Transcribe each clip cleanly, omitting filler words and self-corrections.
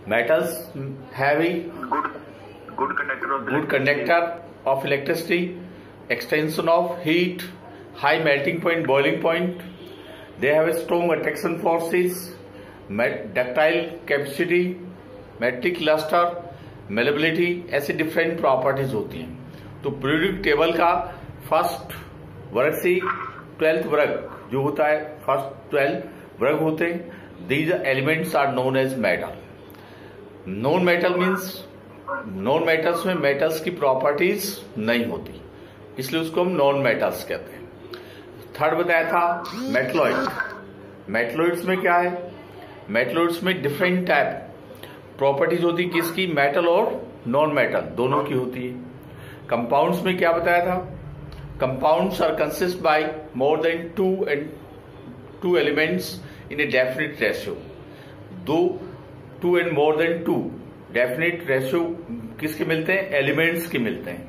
Metals have a good conductor of electricity, extension of heat, high melting point, boiling point. They have a strong attraction forces, ductile capacity, metric luster, malleability, ऐसे different properties होती हैं. तो periodic table का first वर्ग से 12th वर्ग जो होता है, फर्स्ट 12 वर्ग होते हैं. These elements are known as metal. Non metal means non metals में मेटल्स की प्रॉपर्टीज नहीं होती, इसलिए उसको हम नॉन मेटल्स कहते हैं. थर्ड बताया था मेटलॉइड. मेटलॉइड्स में क्या है? मेटलॉइड्स में डिफरेंट टाइप प्रॉपर्टीज होती है. किसकी? मेटल और नॉन मेटल दोनों की होती है. कंपाउंड्स में क्या बताया था? Compounds are consist by more than two elements in a definite ratio. Two and more than two definite ratio किसके मिलते हैं? एलिमेंट्स के मिलते हैं.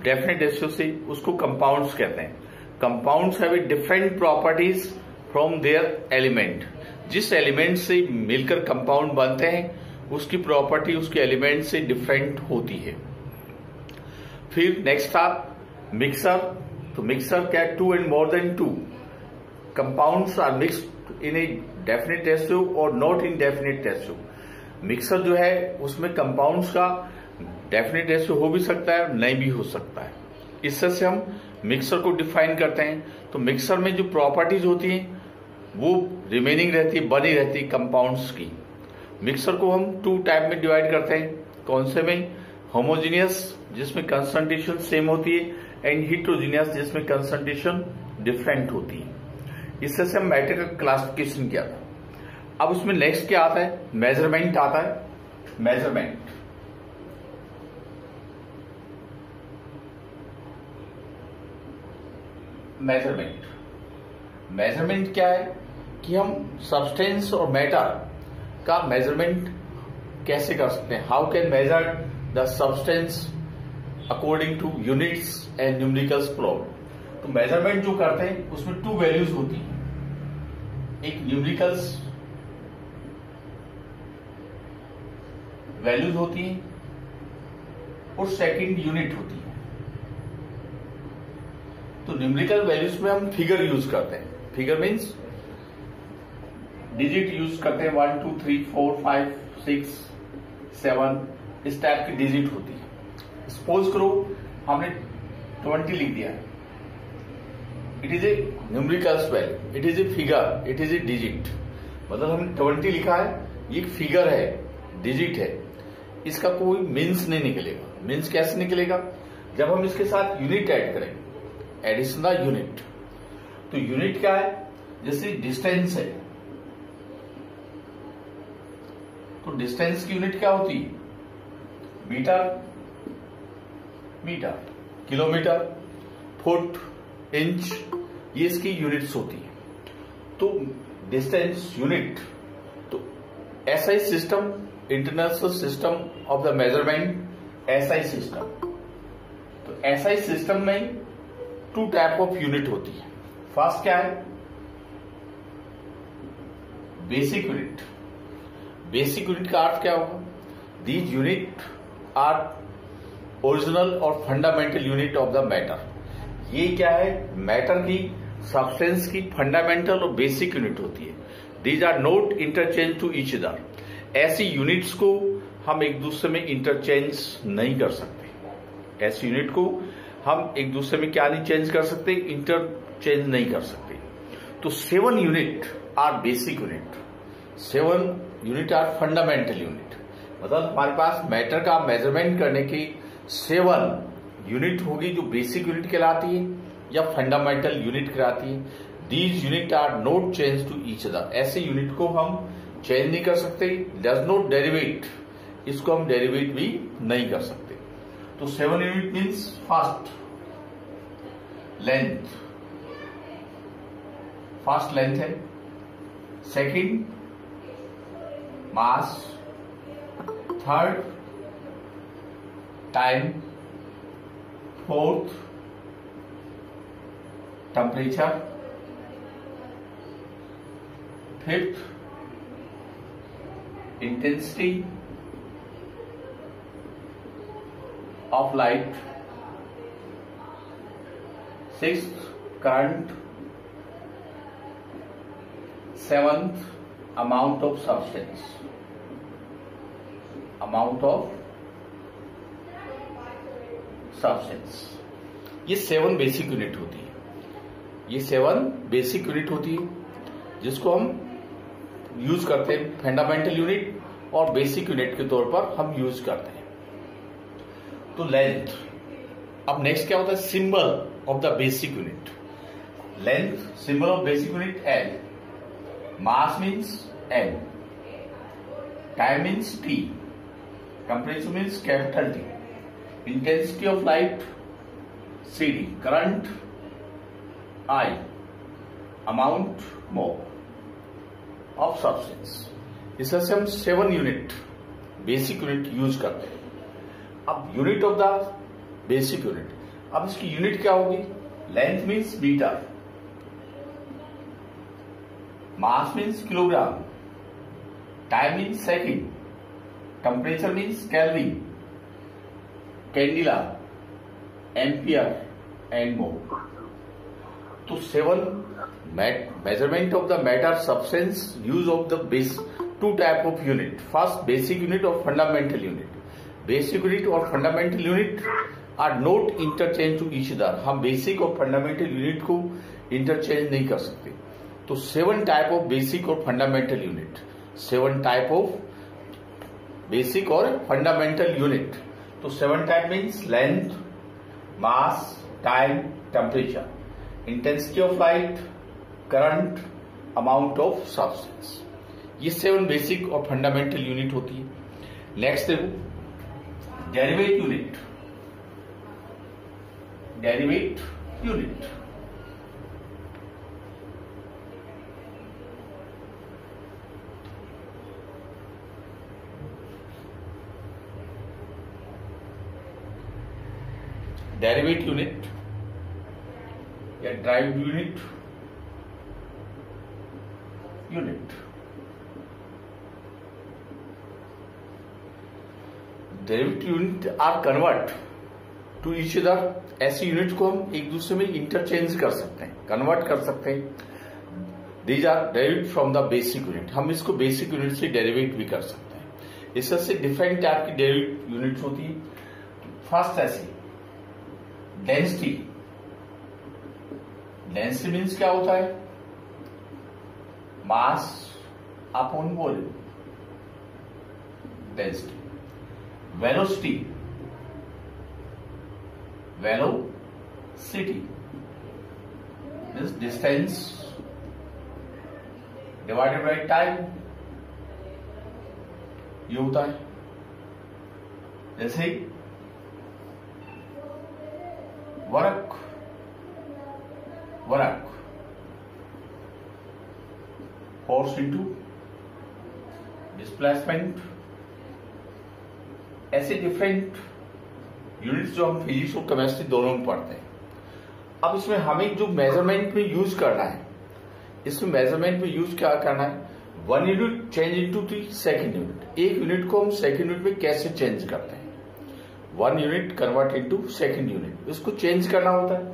डेफिनेट रेशियो से उसको कंपाउंड्स कहते हैं. Compounds have a different properties from their element. जिस एलिमेंट से मिलकर कंपाउंड बनते हैं उसकी प्रॉपर्टी उसके एलिमेंट से डिफरेंट होती है. फिर नेक्स्ट था मिक्सर. तो मिक्सर क्या है? Two and more than two compounds are mixed in a definite ratio और not in definite ratio. Mixer जो है उसमें कंपाउंड्स का डेफिनेट रेशियो हो भी सकता है, नहीं भी हो सकता है. इससे से हम मिक्सर को डिफाइन करते हैं. तो मिक्सर में जो प्रॉपर्टीज होती हैं वो रिमेनिंग रहती है, बनी रहती है कंपाउंड्स की. मिक्सर को हम टू टाइप में डिवाइड करते हैं. कौन से में? होमोजीनियस जिसमें कंसंट्रेशन सेम होती है, एंड हिट्रोजीनियस जिसमें कंसंट्रेशन डिफरेंट होती है. इससे से हम मैटर का क्लासिफिकेशन किया था. अब उसमें नेक्स्ट क्या आता है? मेजरमेंट आता है. मेजरमेंट मेजरमेंट क्या है कि हम सब्सटेंस और मैटर का मेजरमेंट कैसे कर सकते हैं. How can measure the substance according two units and numericals plot. तो मेजरमेंट जो करते हैं उसमें टू वैल्यूज होती हैं. एक न्यूमेरिकल्स वैल्यूज होती हैं और सेकंड यूनिट होती है. तो न्यूमेरिकल वैल्यूज में हम फिगर यूज करते हैं. फिगर मीन्स डिजिट यूज करते हैं. 1 2 3 4 5 6 7 इस टाइप की डिजिट होती है. सपोज करो हमने 20 लिख दिया. It is a numericals value, it is a figure, it is a digit. मतलब हमने 20 लिखा है, ये फिगर है, डिजिट है. इसका कोई मीन्स नहीं निकलेगा. मीन्स कैसे निकलेगा? जब हम इसके साथ यूनिट ऐड करेंगे. Addition the unit. तो यूनिट क्या है? जैसे डिस्टेंस है तो डिस्टेंस की यूनिट क्या होती है? मीटर, किलोमीटर, फुट, इंच, ये इसकी यूनिट्स होती है. तो डिस्टेंस यूनिट. तो SI system, international system of the measurement, SI system. तो एसआई सिस्टम में टू टाइप ऑफ यूनिट होती है. फर्स्ट क्या है? Basic unit. बेसिक यूनिट का अर्थ क्या होगा? दीज यूनिट आर ओरिजिनल और fundamental unit of the matter. ये क्या है? मैटर की, सब्सटेंस की फंडामेंटल और बेसिक यूनिट होती है. These are not interchange to each other. ऐसी यूनिट्स को हम एक दूसरे में इंटरचेंज नहीं कर सकते. ऐसी यूनिट को हम एक दूसरे में क्या नहीं चेंज कर सकते? इंटरचेंज नहीं कर सकते. तो 7 unit are basic unit, 7 unit are fundamental unit. मतलब हमारे पास मैटर का मेजरमेंट करने की 7 यूनिट होगी जो बेसिक यूनिट कहलाती है या फंडामेंटल यूनिट कहलाती है. These unit are not change to each other. ऐसे यूनिट को हम चेंज नहीं कर सकते. डज नॉट डेरिवेट, इसको हम डेरिवेट भी नहीं कर सकते. तो 7 unit means first length, first length है. Second mass, third time, fourth temperature, fifth intensity of light. Sixth, current. Seventh, amount of substance. Amount of substance. ये 7 बेसिक यूनिट होती है. ये 7 बेसिक यूनिट होती है जिसको हम यूज करते हैं फंडामेंटल यूनिट और बेसिक यूनिट के तौर पर हम यूज करते हैं. तो लेंथ. अब नेक्स्ट क्या होता है? Symbol of the basic unit. Length, symbol of basic unit L. Mass means M. Time means T. Temperature means capital T. Intensity of light CD. Current I. Amount मो of substance. इस तरह से हम 7 unit basic unit use करते हैं. अब unit of the basic unit. अब इसकी यूनिट क्या होगी? Length means metre. Mass means kilogram. Time means second. Temperature means kelvin. Candela, ampere and more. तो 7 measurement of the matter substance, use of the base, 2 type of unit. First, basic unit or fundamental unit. Basic unit और fundamental unit are not interchange to each other. हम basic और fundamental unit को interchange नहीं कर सकते. तो 7 type of basic और fundamental unit. 7 type of basic और fundamental unit. तो 7 type means length, mass, time, temperature, intensity of light, current, amount of substance. ये 7 बेसिक और फंडामेंटल यूनिट होती है. नेक्स्ट देखो derivate unit. Derivate unit derivate unit या drive unit. Derivative unit are convert to each other. ऐसी unit को हम एक दूसरे में इंटरचेंज कर सकते हैं, कन्वर्ट कर सकते हैं. These are derivate from the basic unit. हम इसको बेसिक यूनिट से डेरिवेट भी कर सकते हैं. इस तरह से डिफरेंट टाइप की डेरिवेट यूनिट्स होती है. फर्स्ट ऐसी डेंसिटी. डेंसिटी मीन्स क्या होता है? Mass upon volume. Density. Velocity. Velocity means distance divided by time. ये होता है. जैसे वर्क फोर्स इंटू डिस्प्लेसमेंट. ऐसे डिफरेंट यूनिट्स जो हम फिजिक्स और केमिस्ट्री दोनों में पढ़ते हैं. अब इसमें हमें जो मेजरमेंट में यूज करना है, इसमें मेजरमेंट में यूज क्या करना है? 1 unit change into the second unit. एक यूनिट को हम सेकंड यूनिट में कैसे चेंज करते हैं? 1 unit convert into second unit. इसको चेंज करना होता है.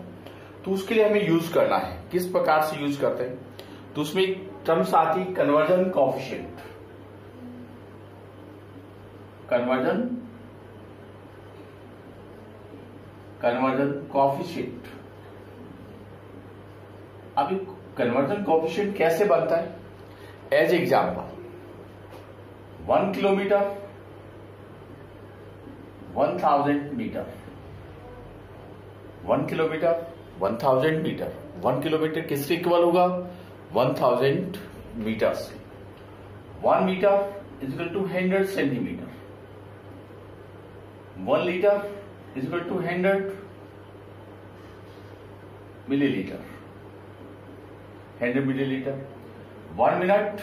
तो उसके लिए हमें यूज करना है. किस प्रकार से यूज करते हैं? तो उसमें एक टर्म्स आती है कन्वर्जन कोएफिशिएंट. Conversion coefficient. अब कन्वर्जन कोएफिशिएंट कैसे बनता है? As example 1 kilometre 1000 metre. 1 kilometre 1000 metre. 1 kilometre किससे इक्वल होगा? 1000 मीटर से. 1 metre is equal to 100 centimetre. 1 litre is equal to 100 millilitre. 100 millilitre. 1 minute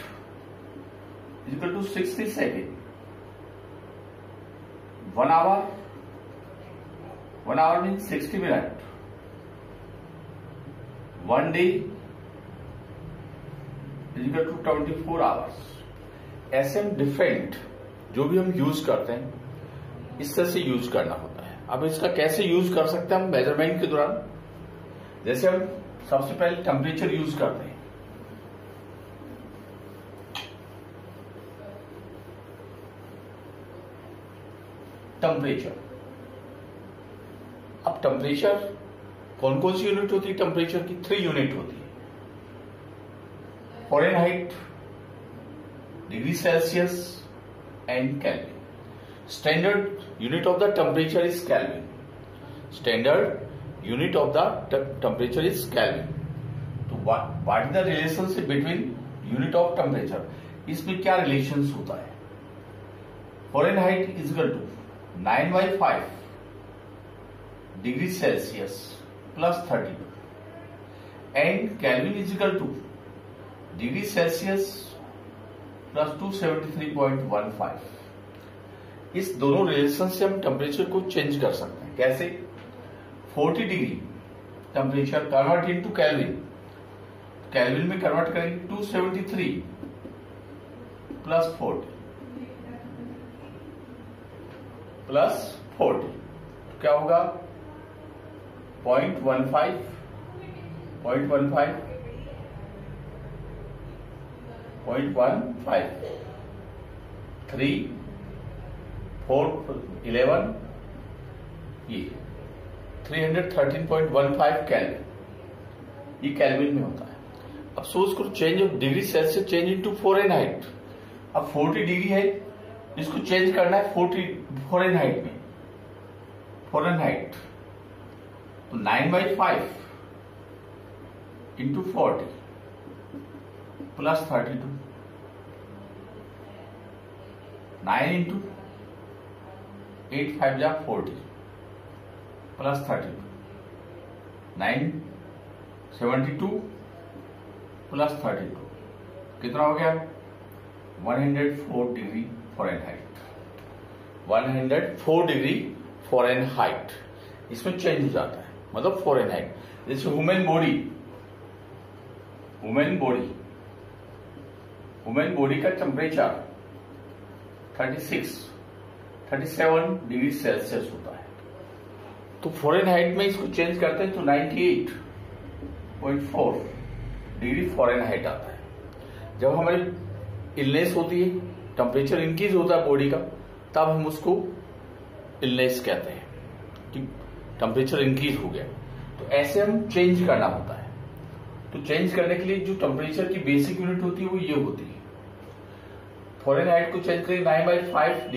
is equal to 60 second. 1 hour means 60 minute. 1 day is equal to 24 hours. ऐसे हम different जो भी हम use करते हैं इस तरह से यूज करना होता है। अब इसका कैसे यूज कर सकते हैं हम मेजरमेंट के दौरान, जैसे हम सबसे पहले टेम्परेचर यूज करते हैं। टेम्परेचर, अब टेम्परेचर कौन कौन सी यूनिट होती है टेम्परेचर की? 3 यूनिट होती है। Fahrenheit, degree Celsius and Kelvin. Standard unit of the temperature is Kelvin. Standard unit of the temperature is Kelvin. तो what is the relationship between unit of temperature? इसमें क्या रिलेशन होता है? Fahrenheit is equal to 9/5 degree Celsius plus 32 and Kelvin is equal to degree Celsius plus 273.15। इस दोनों relation से हम temperature को चेंज कर सकते हैं। कैसे? 40 degree temperature convert into kelvin, kelvin में कन्वर्ट करेंगे 273 प्लस 40 प्लस 40 तो क्या होगा? 0.15 3 4 11 ये 313.15 केल्विन, ये केल्विन में होता है। अब सोच करो change of degree Celsius change into Fahrenheit. अब 40 डिग्री है, इसको चेंज करना है 40 फ़ारेनहाइट में। फ़ारेनहाइट तो 9/5 इंटू 40 प्लस 32, 9 इंटू 8 5 जा 40 प्लस 32, 972 प्लस 32 कितना हो गया? 104 डिग्री फ़ारेनहाइट। 104 डिग्री फ़ारेनहाइट इसमें चेंज हो जाता है, मतलब फ़ारेनहाइट। जैसे ह्यूमन बॉडी का टेम्परेचर 37 डिग्री सेल्सियस होता है, तो फ़ारेनहाइट में इसको चेंज करते हैं तो 98.4 डिग्री फ़ारेनहाइट आता है। जब हमारी इलनेस होती है, टेम्परेचर इंक्रीज होता है बॉडी का, तब हम उसको इलनेस कहते हैं कि टेम्परेचर इंक्रीज हो गया। तो ऐसे हम चेंज करना होता है। तो चेंज करने के लिए जो टेम्परेचर की बेसिक यूनिट होती है वो ये होती है। फ़ारेनहाइट को चेंज करें 9/5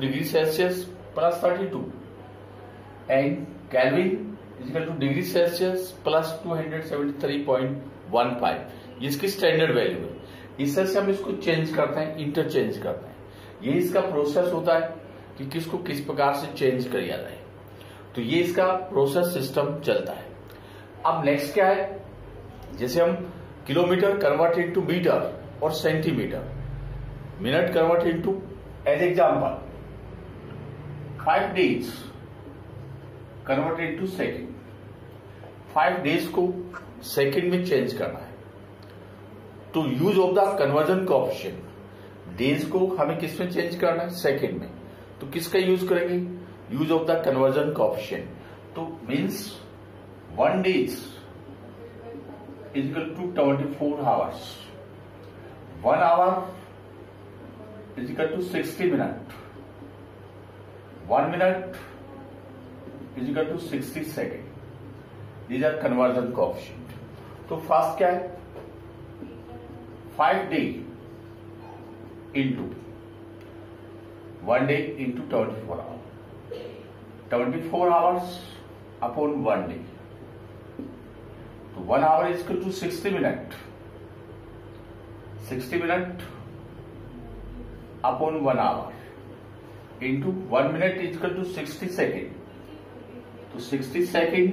degree Celsius plus 32 and Kelvin is equal to degree Celsius plus 273.15, इसकी स्टैंडर्ड वैल्यू है। इस तरह से हम इसको चेंज करते हैं, इंटरचेंज करते हैं। ये इसका प्रोसेस होता है कि किसको किस प्रकार से चेंज किया जाए। तो ये इसका प्रोसेस सिस्टम चलता है। अब नेक्स्ट क्या है? जैसे हम किलोमीटर कन्वर्ट इनटू मीटर और centimetre, minute convert into, as example 5 days convert into second. 5 days को सेकेंड में चेंज करना है तो use of the conversion coefficient, days को हमें किस में चेंज करना है? सेकेंड में। तो किसका यूज करेंगे? Use of the conversion coefficient. तो means 1 days is equal to 24 hours, 1 hour is equal to 60 minute, 1 minute is equal to 60 second. These are conversion coefficient. तो फर्स्ट क्या है? 5 day into 1 day into 24 hour, 24 hours upon 1 day. तो 1 hour is equal to 60 minute, 60 minute upon 1 hour into 1 minute is equal to 60 second. तो 60 second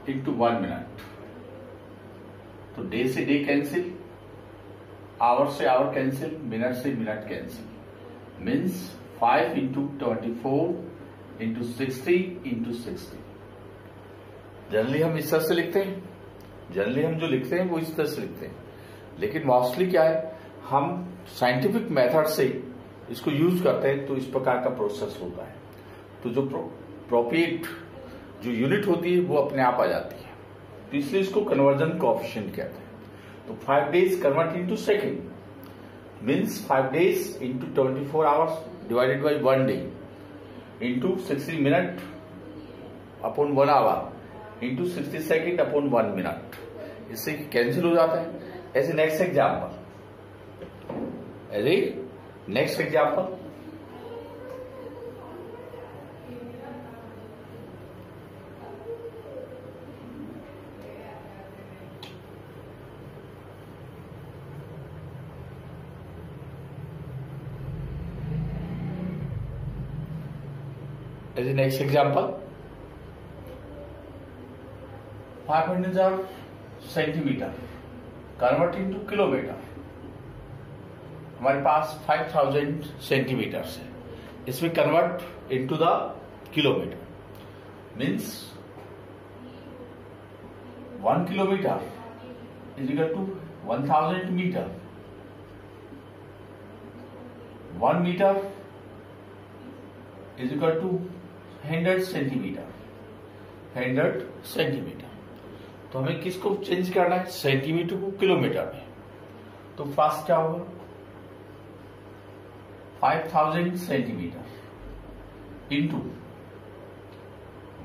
into 1 minute, तो day से day cancel, hour से hour cancel, minute से minute cancel. Means 5 into 24 into 60 into 60। Generally हम इस तरह से लिखते हैं, वो इस तरह से लिखते हैं। लेकिन मोस्टली क्या है, हम साइंटिफिक मेथड से इसको यूज करते हैं तो इस प्रकार का प्रोसेस होता है। तो जो प्रोपिएट जो यूनिट होती है वो अपने आप आ जाती है, तो इसलिए इसको कन्वर्जन कोएफिशिएंट कहते हैं। तो 5 days convert into second means 5 days into 24 hours divided by 1 day into 60 minute upon 1 hour into 60 second upon 1 minute, इससे कैंसिल हो जाता है। ऐसे next example, next example, as a next example 500 centimetre convert into kilometre, हमारे पास 5000 centimetre है, इसमें convert into the kilometre means 1 kilometre is equal to 1000 metre, 1 metre is equal to 100 centimetre, 100 centimetre. तो हमें किसको चेंज करना है, सेंटीमीटर को किलोमीटर में। तो फर्स्ट क्या होगा 5000 centimetre into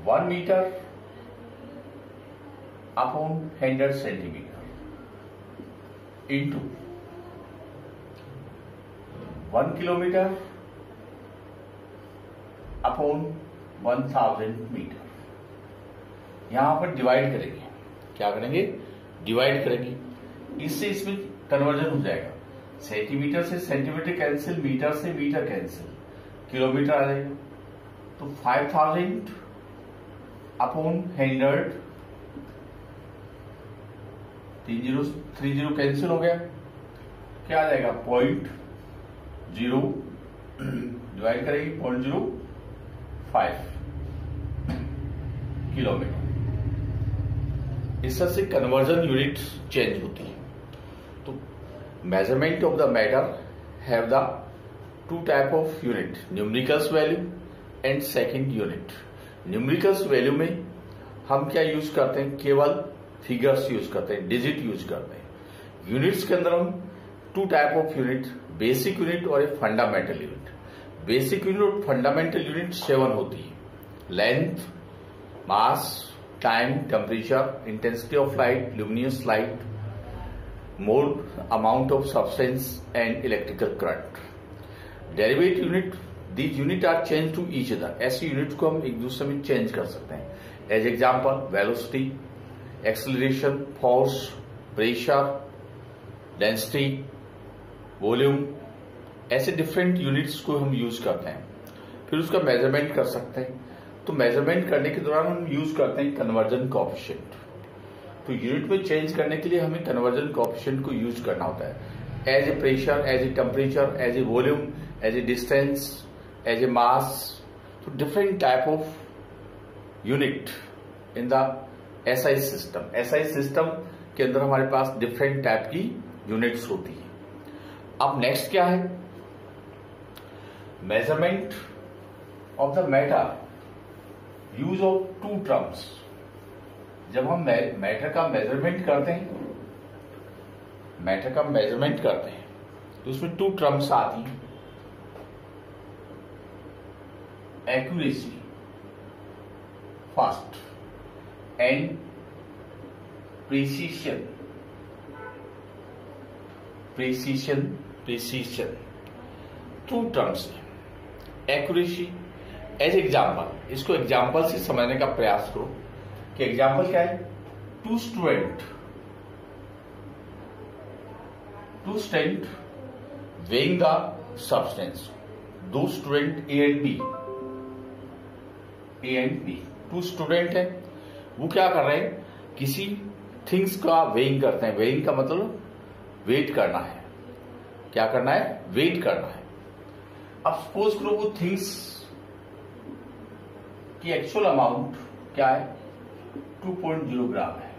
1 metre upon 100 centimetre into 1 kilometre upon 1000 metre. यहां पर डिवाइड करेंगे, क्या करेंगे, डिवाइड करेंगे, इससे इसमें कन्वर्जन हो जाएगा। सेंटीमीटर से सेंटीमीटर कैंसिल, मीटर से मीटर कैंसिल, किलोमीटर आ जाएगा। तो 5000 अपॉन 100, 30 कैंसिल हो गया, क्या आ जाएगा 0.0, डिवाइड करेंगे 0.05 किलोमीटर। इससे से कन्वर्जन यूनिट चेंज होती है। तो measurement of the matter have the 2 type of unit, numericals value and second unit. Numericals value में हम क्या यूज करते हैं, केवल फिगर्स यूज करते हैं, डिजिट यूज करते हैं। यूनिट्स के अंदर हम 2 type of unit, basic unit और एक फंडामेंटल यूनिट। बेसिक यूनिट और फंडामेंटल यूनिट 7 होती है, length, mass, time, temperature, intensity of light, luminous light, mode, amount of substance and electrical current. Derivative unit, these unit are change to each other. ऐसी unit को हम एक दूसरे में चेंज कर सकते हैं। As example velocity, acceleration, force, pressure, density, volume, ऐसे डिफरेंट यूनिट्स को हम यूज करते हैं। फिर उसका मेजरमेंट कर सकते हैं। तो मेजरमेंट करने के दौरान हम यूज करते हैं कन्वर्जन कोएफिशिएंट। तो यूनिट में चेंज करने के लिए हमें कन्वर्जन कोएफिशिएंट को यूज करना होता है। As a pressure, as a temperature, as a volume, as a distance, as a mass. तो different type of unit in the SI system. SI system के अंदर हमारे पास डिफरेंट टाइप की यूनिट्स होती है। अब नेक्स्ट क्या है, measurement of the matter, use of 2 terms. जब हम मैटर का मेजरमेंट करते हैं, मैटर का मेजरमेंट करते हैं तो उसमें 2 टर्म्स आती हैं, accuracy first and precision. Precision 2 terms है। एक्यूरेसी एज एग्जाम्पल, इसको एग्जाम्पल से समझने का प्रयास करो कि एग्जाम्पल क्या है। 2 student weighing the substance, 2 student A and B, 2 student है, वो क्या कर रहे हैं, किसी थिंग्स का वेइंग करते हैं। वेइंग का मतलब वेट करना है, क्या करना है, वेट करना है। अब सपोज करो वो थिंग्स की एक्चुअल अमाउंट क्या है, 2.0 ग्राम है।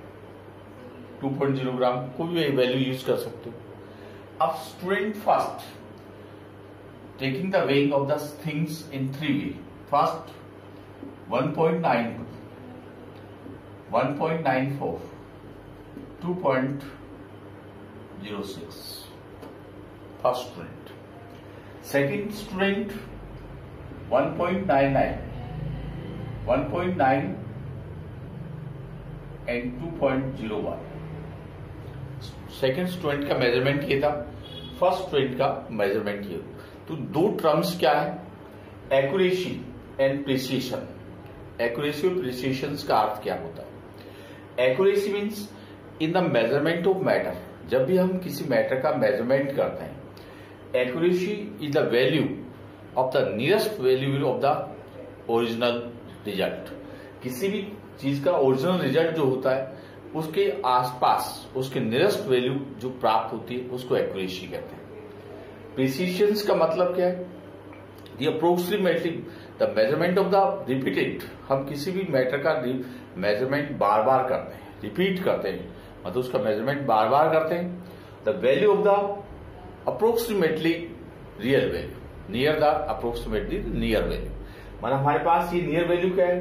2.0 ग्राम कोई भी वैल्यू यूज कर सकते हो। अब student first taking the weighing of the things in 3 ways. First, 1.92, 1.94, 2.06. First student. Second student, 1.99, 1.9 and 2.01. Second student का मेजरमेंट किया था, फर्स्ट स्टूडेंट का मेजरमेंट किया। तो दो टर्म्स क्या है, एक्यूरेसी एंड प्रिसीशन। एक्यूरेसी और प्रिसीशन का अर्थ क्या होता है? Accuracy means in the measurement of matter. जब भी हम किसी मैटर का मेजरमेंट करते हैं, accuracy is the value of the nearest value of the original result. किसी भी चीज का ओरिजिनल रिजल्ट जो होता है उसके आसपास उसके नियरेस्ट वैल्यू जो प्राप्त होती है उसको एक्यूरेसी कहते हैं। प्रिसीशन का मतलब क्या है? The approximately the measurement of the repeated. हम किसी भी मैटर का मेजरमेंट बार बार करते हैं, रिपीट करते हैं, मतलब उसका मेजरमेंट बार बार करते हैं। The value of the approximately real value, near the approximately near value. मतलब हमारे पास ये नियर वैल्यू क्या है?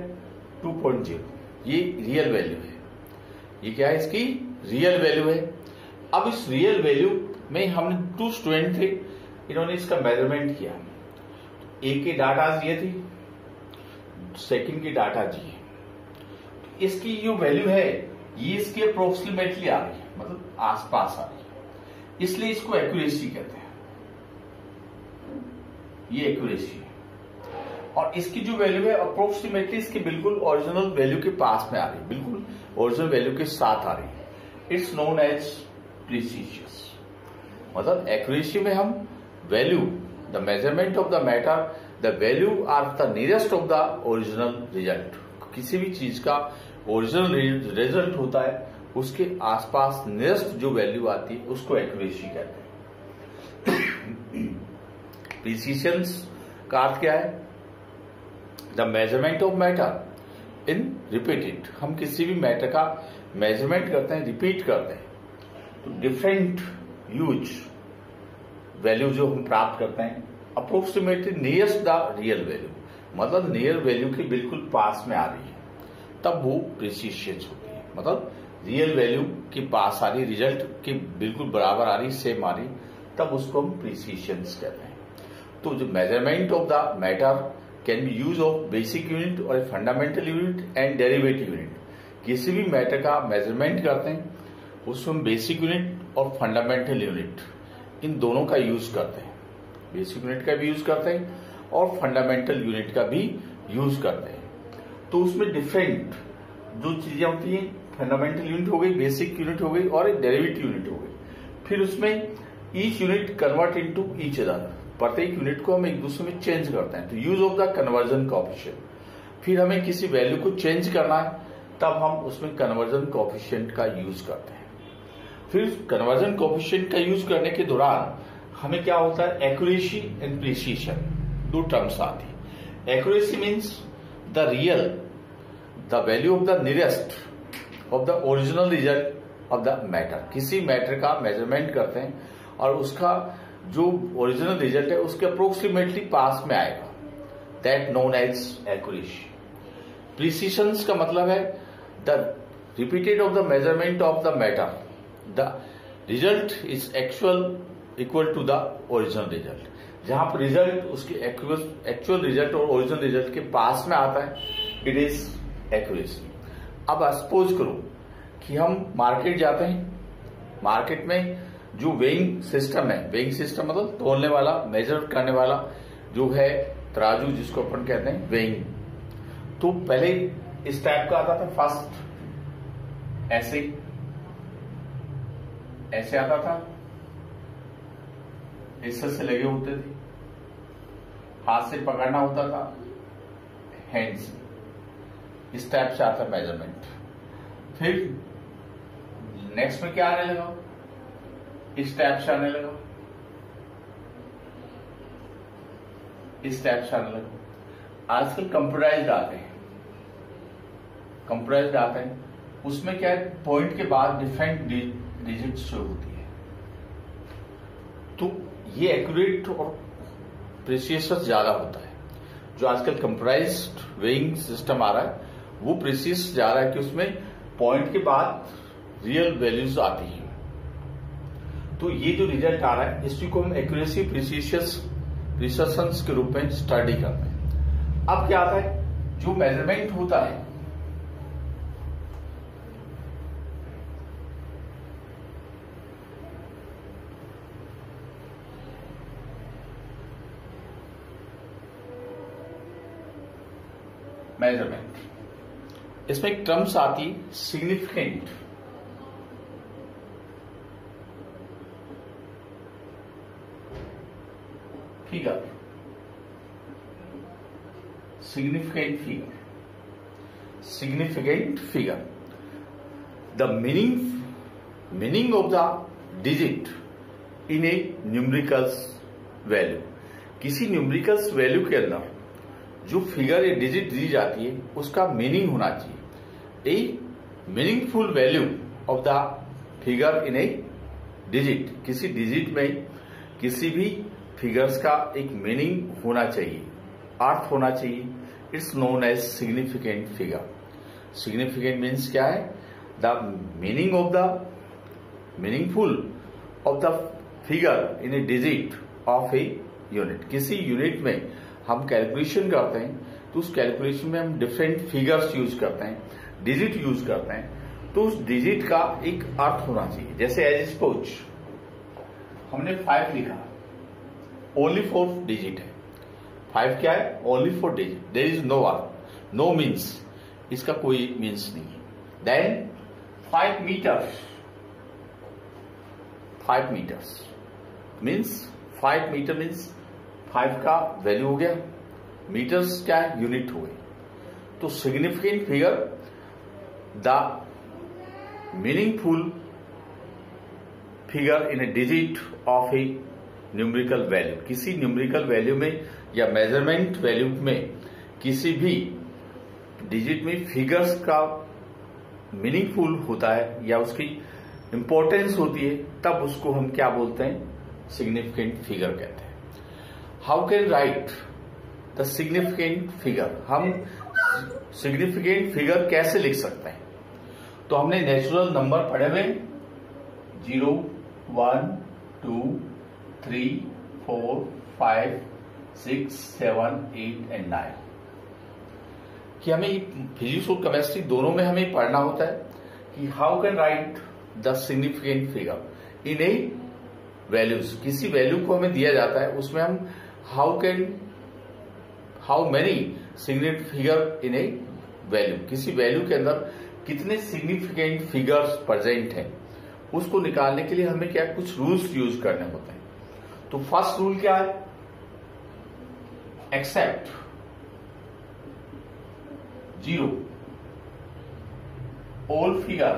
2.0, ये रियल वैल्यू है। ये क्या है? इसकी रियल वैल्यू है। अब इस रियल वैल्यू में हमने टू स्टूडेंट थे, इन्होंने इसका मेजरमेंट किया। एक की डाटा ये थी, सेकंड की डाटा जी। इसकी जो वैल्यू है ये इसके अप्रोक्सीमेटली आ रही है, मतलब आसपास आ रही है, इसलिए इसको एक्यूरेसी कहते हैं। ये एक्यूरेसी है। और इसकी जो वैल्यू है अप्रोक्सीमेटली इसके बिल्कुल ओरिजिनल वैल्यू के पास में आ रही है, बिल्कुल ओरिजिनल वैल्यू के साथ आ रही है। It's known as precision. मतलब एक्यूरेसी में हम value, the measurement of the matter, the value are the nearest of the original result. किसी भी चीज का ओरिजिनल रिजल्ट होता है उसके आसपास नियरेस्ट जो वैल्यू आती है उसको एक्यूरेसी कहते हैं। प्रिसीशन का अर्थ क्या है? The measurement of matter in repeated. हम किसी भी मैटर का मेजरमेंट करते हैं, रिपीट करते हैं, तो डिफरेंट यूज वैल्यू जो हम प्राप्त करते हैं approximately nearest the real value, मतलब नियर वैल्यू के बिल्कुल पास में आ रही है, तब वो प्रिसीशन होती है। मतलब रियल वैल्यू के पास आ रही, रिजल्ट के बिल्कुल बराबर आ रही, सेम आ रही, तब उसको हम प्रिसीशन कहते हैं। तो जो measurement of the matter can be use of basic unit और fundamental unit and derivative unit. किसी भी मैटर का मेजरमेंट करते हैं उसमें बेसिक यूनिट और फंडामेंटल यूनिट इन दोनों का यूज करते हैं। बेसिक यूनिट का भी यूज करते हैं और फंडामेंटल यूनिट का भी यूज करते हैं। तो उसमें डिफरेंट जो चीजें होती हैं, फंडामेंटल यूनिट हो गई, बेसिक यूनिट हो गई और एक डेरिवेटिव यूनिट हो गई। फिर उसमें each unit convert into each other. प्रत्येक यूनिट को हम एक दूसरे में चेंज करते हैं, तो use of the conversion coefficient. फिर हमें किसी वैल्यू को चेंज करना है तब हम उसमें कन्वर्जन कोएफिशिएंट का यूज करते हैं। फिर कन्वर्जन कोएफिशिएंट का यूज करने के दौरान हमें क्या होता है? एक्यूरेसी एंड प्रिसीशन, दो टर्म्स आती है। Accuracy means the real, the value of the nearest of the original result of the matter. किसी मैटर का मेजरमेंट करते हैं और उसका जो ओरिजिनल रिजल्ट है उसके अप्रोक्सीमेटली पास में आएगा, that known as accuracy. Precision का मतलब है the repeated of the measurement of the matter, the result is equal to the original result. जहां पर रिजल्ट उसके एक्चुअल रिजल्ट और ओरिजिनल रिजल्ट के पास में आता है, इट इज एक्यूरेसी। अब सपोज करो कि हम मार्केट जाते हैं, मार्केट में जो वेइंग सिस्टम है, वेइंग सिस्टम मतलब तोलने वाला, मेजर करने वाला जो है तराजू जिसको अपन कहते हैं वेइंग। तो पहले इस टाइप का आता था, फर्स्ट ऐसे आता था, ऐसे से लगे होते थे, हाथ से पकड़ना होता था, हैंड से, इस टाइप से आता मेजरमेंट। फिर नेक्स्ट में क्या आने लगा? इस टाइप से आने लगा, इस टाइप से आने लगा। आजकल कंप्यूटराइज्ड आते हैं, कंप्यूटराइज्ड आते हैं, उसमें क्या है? पॉइंट के बाद डिफरेंट डिजिट शो होती है। तो ये एक्यूरेट और प्रिसियस ज्यादा होता है। जो आजकल कंप्यूटराइज्ड वेइंग सिस्टम आ रहा है वो प्रिसियस जा रहा है कि उसमें पॉइंट के बाद रियल वैल्यूज आती हैं। तो ये जो रिजल्ट आ रहा है इसी को हम एक्यूरेसी प्रिसिशंस के रूप में स्टडी करते हैं। अब क्या आता है, जो मेजरमेंट होता है मेजरमेंट, इसमें एक टर्म्स आती significant, figure, significant figure. The meaning of the digit in a numerical value. किसी न्यूमेरिकल वैल्यू के अंदर जो फिगर या डिजिट दी जाती है उसका मीनिंग होना चाहिए। ए meaningful value of the figure in a digit, किसी डिजिट में किसी भी फिगर्स का एक मीनिंग होना चाहिए, अर्थ होना चाहिए। It's known as significant figure. Significant means क्या है, the meaning of the meaningful of the figure in a digit of a unit. किसी यूनिट में हम कैलकुलेशन करते हैं तो उस कैलकुलेशन में हम डिफरेंट फिगर्स यूज करते हैं, डिजिट यूज करते हैं, तो उस डिजिट का एक अर्थ होना चाहिए। जैसे एज सपोज हमने 5 लिखा, ओनली 4 डिजिट है। 5 क्या है, only 4 digit, there is no अर्थ, नो मीन्स, इसका कोई मीन्स नहीं है। Then 5 metres, 5 metres means 5 metre means 5 का वैल्यू हो गया, मीटर्स क्या है, यूनिट हो गई। तो significant figure the meaningful figure in a digit of A numerical value. किसी न्यूमेरिकल वैल्यू में या मेजरमेंट वैल्यू में किसी भी डिजिट में फिगर्स का मीनिंगफुल होता है या उसकी इंपॉर्टेंस होती है, तब उसको हम क्या बोलते हैं, सिग्निफिकेंट फिगर कहते हैं। How can write the significant figure, हम सिग्निफिकेंट फिगर कैसे लिख सकते हैं। तो हमने नेचुरल नंबर पढ़े हुए 0, 1, 2, 3, 4, 5, 6, 7, 8 एंड 9 कि हमें फिजिक्स और केमिस्ट्री दोनों में हमें पढ़ना होता है कि how can write the significant figure in A values. किसी वैल्यू को हमें दिया जाता है, उसमें हम how many significant figure in A value, किसी वैल्यू के अंदर कितने सिग्निफिकेंट फिगर्स प्रेजेंट हैं, उसको निकालने के लिए हमें क्या कुछ रूल्स यूज करने होते हैं। तो फर्स्ट रूल क्या है, except 0 all figure,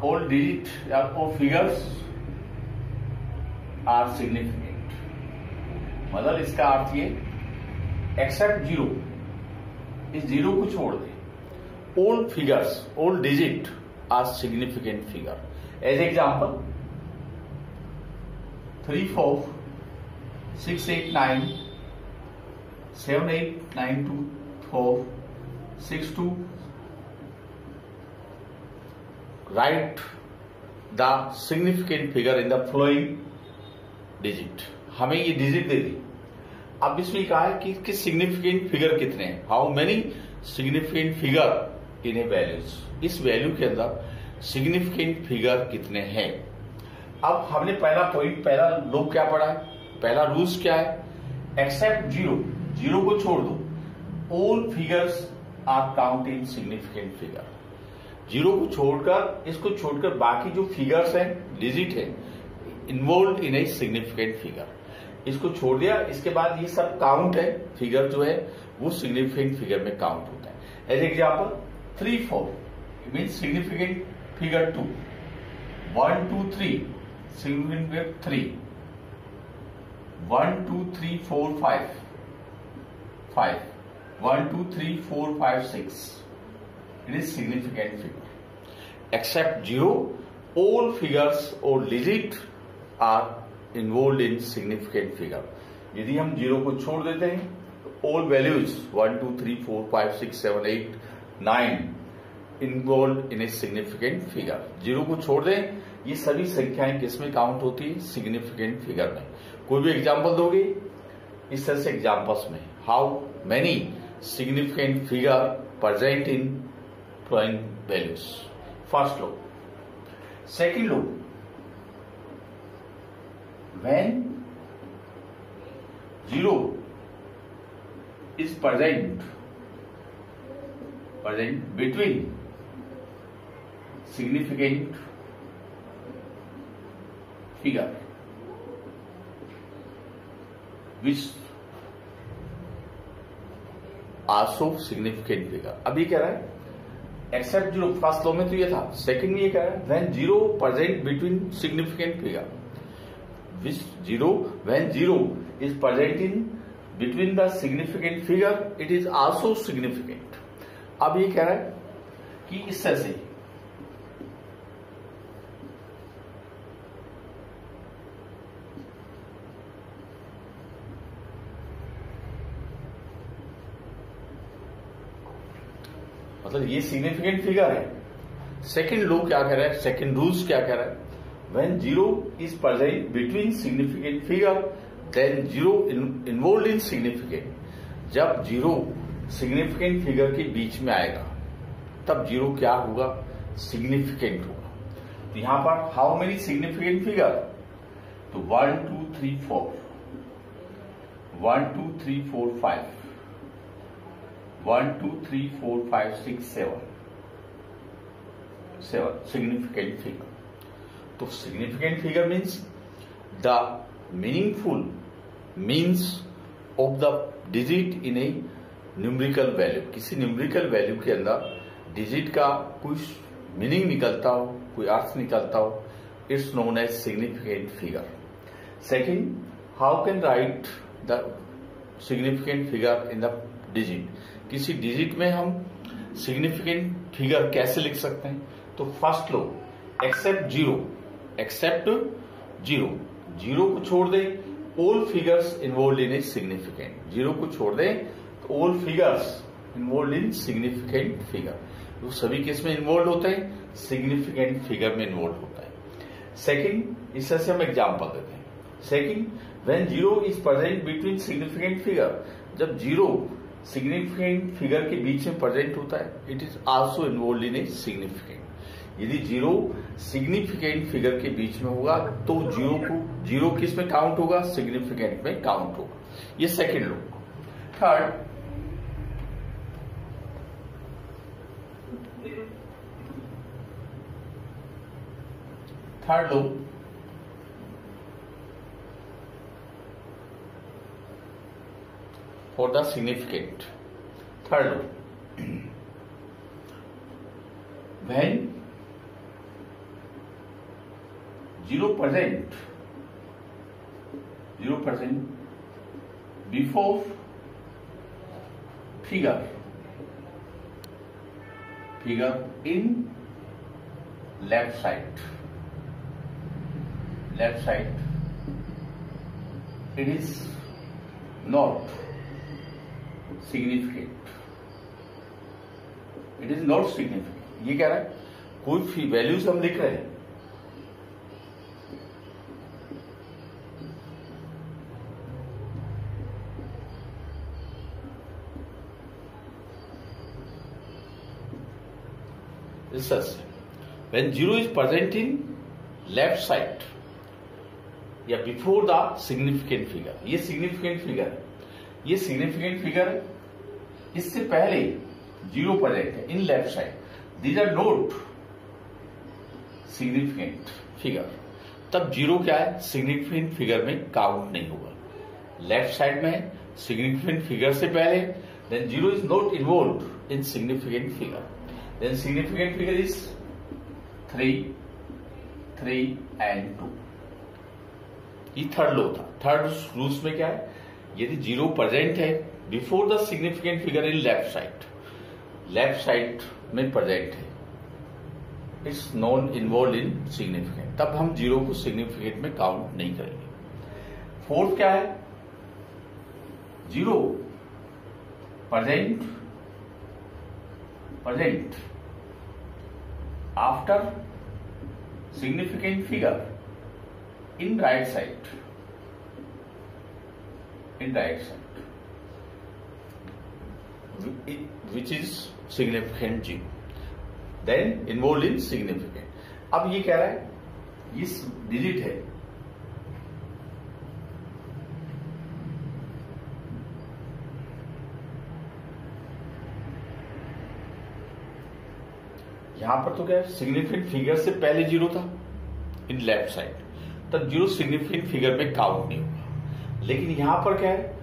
all digit या ऑल फिगर्स आर सिग्निफिकेंट। मतलब इसका अर्थ ये एक्सेप्ट 0, इस 0 को छोड़ दे, all figures, all digit are significant figure. As example 3, 4, 6, 8, 9, 7, 8, 9, 2, 4, 6, 2, write the significant figure in the following digit। हमें ये डिजिट दे दी। अब इसमें कहा है कि सिग्निफिकेंट फिगर कितने हैं, how many significant figure in A values. इस वैल्यू के अंदर सिग्निफिकेंट फिगर कितने हैं। अब हमने पहला लॉ क्या पढ़ा है, पहला रूल्स क्या है, एक्सेप्ट 0, 0 को छोड़ दो, all figures are count in significant figure. 0 को छोड़कर, इसको छोड़कर बाकी जो फिगर्स हैं, डिजिट है, involve in a significant figure, इसको छोड़ दिया। इसके बाद ये सब काउंट है, फिगर जो है वो सिग्निफिकेंट फिगर में काउंट होता है। As example 3, 4 mean significant figure 2, 1, 2, 3 significant figure 3, 1, 2, 3, 4, 5, 1, 2, 3, 4, 5, 6 it is significant figure। Except 0 all figures or digit are involve in significant figure. यदि हम 0 को छोड़ देते हैं तो all values 1 2 3 4 5 6 7 8 9 involve in a significant figure. 0 को छोड़ दें, ये सभी संख्याएं किसमें काउंट होती है? सिग्निफिकेंट फिगर में। कोई भी एग्जाम्पल दोगे इस तरह से एग्जाम्पल्स में, how many significant figure present in following values. फर्स्ट लो, सेकेंड लो, when 0 is present between significant figure which also significant figure। अब ये कह रहा है एक्सेप्ट 0, फर्स्ट लॉ में तो ये था, सेकंड में ये कह रहा है when 0 present between significant figure which 0 when 0 is present in between the significant figure it is also significant। अब ये कह रहा है कि इस तरह से मतलब ये सिग्निफिकेंट फिगर है। सेकंड लॉ क्या कह रहा है, सेकंड रूल्स क्या कह रहा है, when 0 is present between significant figure then 0 involved in significant। जब 0 सिग्निफिकेंट फिगर के बीच में आएगा तब 0 क्या होगा? सिग्निफिकेंट होगा। तो यहां पर हाउ मेनी सिग्निफिकेंट फिगर, तो 1 2 3 4 1 2 3 4 5 1 2 3 4 5 6 7 सिग्निफिकेंट फिगर। तो significant figure means the meaningful means of the digit in A numerical value. किसी न्यूमेरिकल वैल्यू के अंदर डिजिट का कुछ मीनिंग निकलता हो, कोई अर्थ निकलता हो, it's known as significant figure. Second, how can write the significant figure in the digit. किसी डिजिट में हम सिग्निफिकेंट फिगर कैसे लिख सकते हैं? तो फर्स्ट लो, एक्सेप्ट 0 0 को छोड़ दें, all figures involve in a significant. 0 को छोड़ दें तो all figures involve in significant figure. वो सभी किस में इन्वॉल्व होते हैं? सिग्निफिकेंट फिगर में इन्वॉल्व होता है। सेकंड, इस तरह से हम एग्जाम्पल देते हैं। Second, when 0 is present between significant figure, जब 0 सिग्निफिकेंट फिगर के बीच में प्रेजेंट होता है, it is also involve in a significant. यदि 0 सिग्निफिकेंट फिगर के बीच में होगा तो 0 किस में काउंट होगा? सिग्निफिकेंट में काउंट होगा। ये second low. Third low, for the significant. Third low, when 0 present before figure in left side it is not significant। ये कह रहा है कोई वैल्यूज हम लिख रहे हैं, when 0 is present in left side या बिफोर द सिग्निफिकेंट फिगर। ये सिग्निफिकेंट फिगर है, ये सिग्निफिकेंट फिगर है, इससे पहले 0 प्रेजेंट है in left side, these are not significant figure. तब 0 क्या है? सिग्निफिकेंट फिगर में काउंट नहीं होगा। लेफ्ट साइड में सिग्निफिकेंट फिगर से पहले, then 0 is not involve in significant figure, then significant figure is 3 and 2। ये थर्ड लो था। थर्ड रूल्स में क्या है? यदि 0 प्रेजेंट है before the significant figure in left side में प्रेजेंट है, it's non involve in significant, तब हम 0 को सिग्निफिकेंट में काउंट नहीं करेंगे। फोर्थ क्या है? Zero present after significant figure in right side, which is significant G, then involved in significant. अब ये कह रहा है इस डिजिट है, यहां पर तो क्या है, सिग्निफिकेंट फिगर से पहले जीरो था इन लेफ्ट साइड, तब जीरो सिग्निफिकेंट फिगर में काउंट नहीं होगा। लेकिन यहां पर क्या है,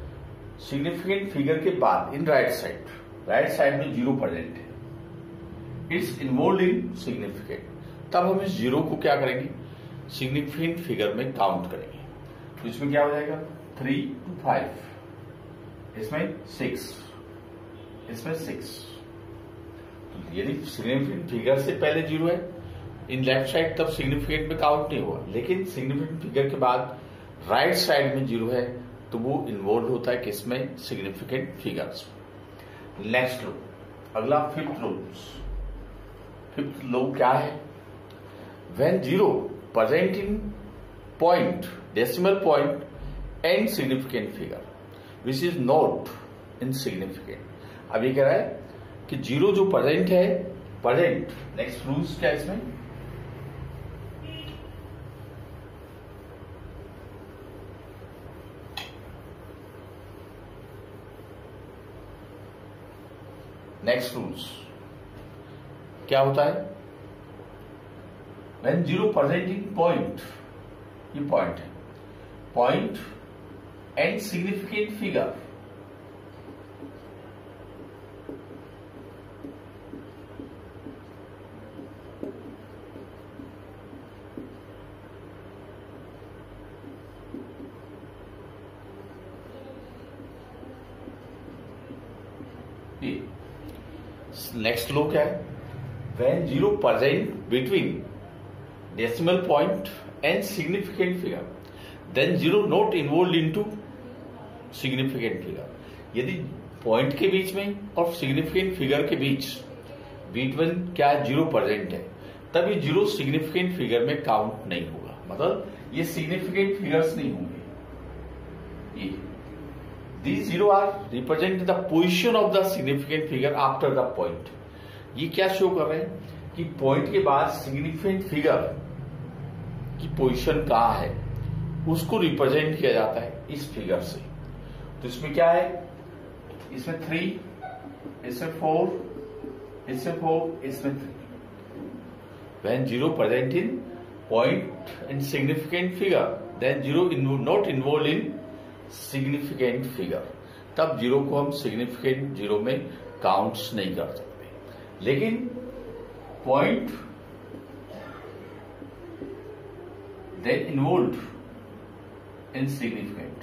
सिग्निफिकेंट फिगर के बाद इन राइट साइड में जीरो प्रेजेंट है, इट्स इन्वॉल्व इन सिग्निफिकेंट। तब हम इस जीरो को क्या करेंगे, सिग्निफिकेंट फिगर में काउंट करेंगे। तो इसमें क्या हो जाएगा, 3 to 5, इसमें 6, इसमें 6। यदि सिग्निफिकेंट फिगर से पहले जीरो है इन लेफ्ट साइड, तब सिग्निफिकेंट में काउंट नहीं हुआ। लेकिन सिग्निफिकेंट फिगर के बाद राइट साइड में जीरो है, तो वो इन्वॉल्व होता है किसमें, सिग्निफिकेंट फिगर्स। नेक्स्ट लो, अगला फिफ्थ लो क्या है, when zero present in point, decimal point and significant figure which is not in significant. अब ये कह रहा है कि जीरो जो प्रेजेंट है, नेक्स्ट रूल्स क्या है इसमें, नेक्स्ट रूल्स क्या होता है, when zero present in point, ये पॉइंट है, point and significant figure next लो क्या है, when zero present between decimal point and significant figure then zero not involve into significant figure. यदि पॉइंट के बीच में और सिग्निफिकेंट फिगर के बीच बिटवीन क्या है, जीरो प्रेजेंट है, तब ये जीरो सिग्निफिकेंट फिगर में काउंट नहीं होगा, मतलब ये सिग्निफिकेंट फिगर्स नहीं होंगे। ये These zero are represent the position of the significant figure after the point। ये क्या शो कर रहे हैं कि पॉइंट के बाद सिग्निफिकेंट फिगर की पोजीशन कहाँ है, उसको रिप्रेजेंट किया जाता है इस फिगर से। तो इसमें क्या है, इसमें 3, इसमें 4, इसमें 4, इसमें 3। When zero present in point and significant figure, then zero not involved in significant figure, तब जीरो को हम सिग्निफिकेंट जीरो में काउंट्स नहीं कर सकते। लेकिन point then involve in significant,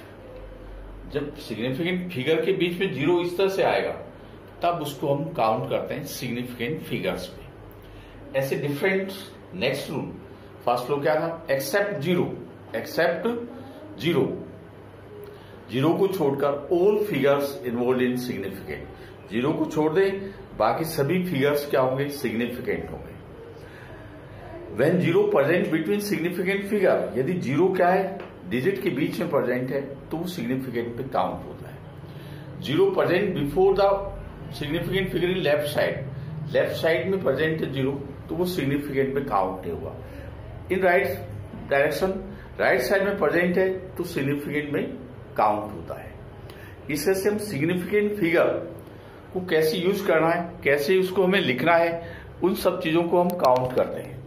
जब सिग्निफिकेंट फिगर के बीच में जीरो इस तरह से आएगा, तब उसको हम काउंट करते हैं सिग्निफिकेंट फिगर्स में। ऐसे डिफरेंट नेक्स्ट रूल, फर्स्ट लो क्या था, एक्सेप्ट जीरो, जीरो को छोड़कर all figures involve in significant. Zero को छोड़ दें, बाकी सभी फिगर्स क्या होंगे, सिग्निफिकेंट होंगे। When zero present between significant figure, यदि जीरो क्या है, डिजिट के बीच में प्रेजेंट है, तो वो सिग्निफिकेंट पे काउंट होता है। Zero present before the significant figure in left side में प्रेजेंट है जीरो, तो वो सिग्निफिकेंट पे काउंट नहीं हुआ। In right direction, right side में प्रेजेंट है, तो सिग्निफिकेंट में काउंट होता है। इस तरह से हम सिग्निफिकेंट फिगर को कैसे यूज करना है, कैसे उसको हमें लिखना है, उन सब चीजों को हम काउंट करते हैं।